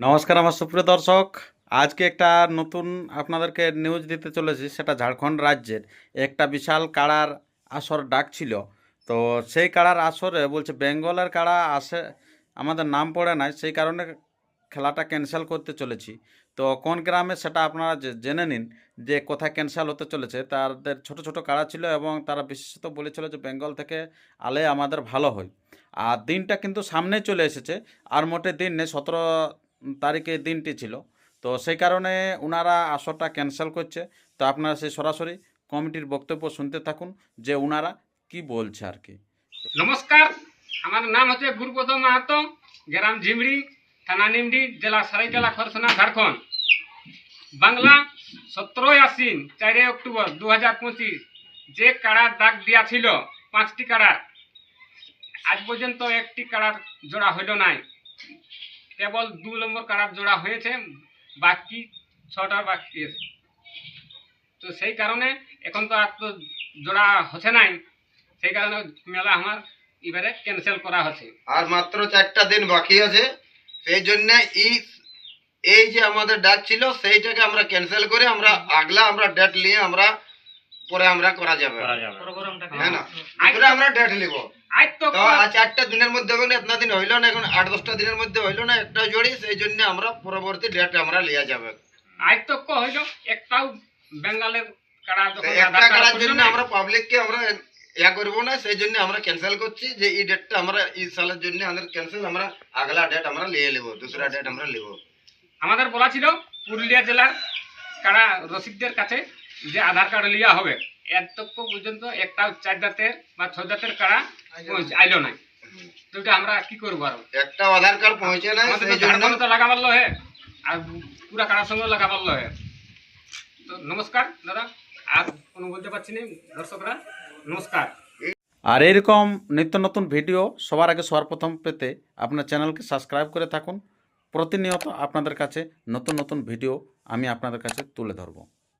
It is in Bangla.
নমস্কার আমার সুপ্রিয় দর্শক। আজকে একটা নতুন আপনাদেরকে নিউজ দিতে চলেছি। সেটা ঝাড়খণ্ড রাজ্যের একটা বিশাল কাড়ার আসর ডাকছিল। তো সেই কাড়ার আসরে বলছে বেঙ্গলের কাড়া আসে, আমাদের নাম পড়ে নাই, সেই কারণে খেলাটা ক্যান্সেল করতে চলেছি। তো কোন গ্রামে সেটা আপনারা জেনে নিন যে কোথায় ক্যান্সেল হতে চলেছে। তাদের ছোট ছোট কাড়া ছিল এবং তারা বিশেষত বলেছিল যে বেঙ্গল থেকে আলে আমাদের ভালো হয়। আর দিনটা কিন্তু সামনে চলে এসেছে, আর মোটে দিন নেই, 17 তারিখে দিনটি ছিল। তো সেই কারণে ওনারা আসরটা ক্যান্সেল করছে। তো আপনারা সেই সরাসরি কমিটির বক্তব্য শুনতে থাকুন যে ওনারা কি বলছে আর কি। নমস্কার, আমার নাম হচ্ছে গুরুপদ মাহাতো, গ্রাম ঝিমড়ি, থানা নিমডি, জেলা সারাইকেলা, খরসনা, ঝাড়খণ্ড। বাংলা 17 আশ্বিন 4 অক্টোবর 2025 যে কাড়ার ডাক দেওয়া ছিল 5টি কাড়ার, আজ পর্যন্ত একটি কাড়ার জোড়া হইল নাই। কেবল 2 নম্বর কাড়ার জোড়া হয়েছে, বাকি 6টা বাকি আছে। তো সেই কারণে এখন তো আর তো জোড়া হচ্ছে নাই, সেই কারণে মেলা আমার এবারে ক্যান্সেল করা হচ্ছে। আর মাত্র 4টা দিন বাকি আছে, সেই জন্য এই যে আমাদের ডাক ছিল সেইটাকে আমরা ক্যান্সেল করে আমরা আগলা আমরা ডেট নিয়ে আমরা পরে আমরা করা যাবে, হ্যাঁ না? পরে আমরা ডেট নিব। আজ তো তো 4টা দিনের মধ্যে হবে না, এতনা দিন হইল না, এখন 8-10টা দিনের মধ্যে হইল না একটা জড়ি, সেই জন্য আমরা পরবর্তী ডেট আমরা লিয়া যাবে। আজ তো হইল একটাও বেঙ্গলের কাড়া যখন একটা করার জন্য আমরা পাবলিককে আমরা ইয়া করবো না, সেই জন্য আমরা ক্যান্সেল করছি যে এই ডেটটা আমরা এই সালের জন্য আমাদের ক্যান্সেল, আমরা আগলা ডেট আমরা নিয়ে নেব, দুসরা ডেট আমরা নেব। আমাদের বলা ছিল পুরুলিয়া জেলার কাড়া রসিকদের কাছে যে আধার কার্ড লিয়া হবে, এত পর্যন্ত একটাও 4 জাতের বা 6 জাতের কাড়া আইলো নাই। তো এটা আমরা কি করবো? আর একটা আধার কার্ড পৌঁছে না, আমাদের সেই তো জন্য ঝাড়খণ্ড তো লাগা পারলো হে, আর পুরা কাড়ার সঙ্গে লাগা পারলো হে। তো নমস্কার দাদা, আর কোনো বলতে পারছি না, দর্শকরা নমস্কার। আর এরকম নিত্য নতুন ভিডিও সবার আগে সবার প্রথম পেতে আপনার চ্যানেলকে সাবস্ক্রাইব করে থাকুন। প্রতিনিয়ত আপনাদের কাছে নতুন নতুন ভিডিও আমি আপনাদের কাছে তুলে ধরবো।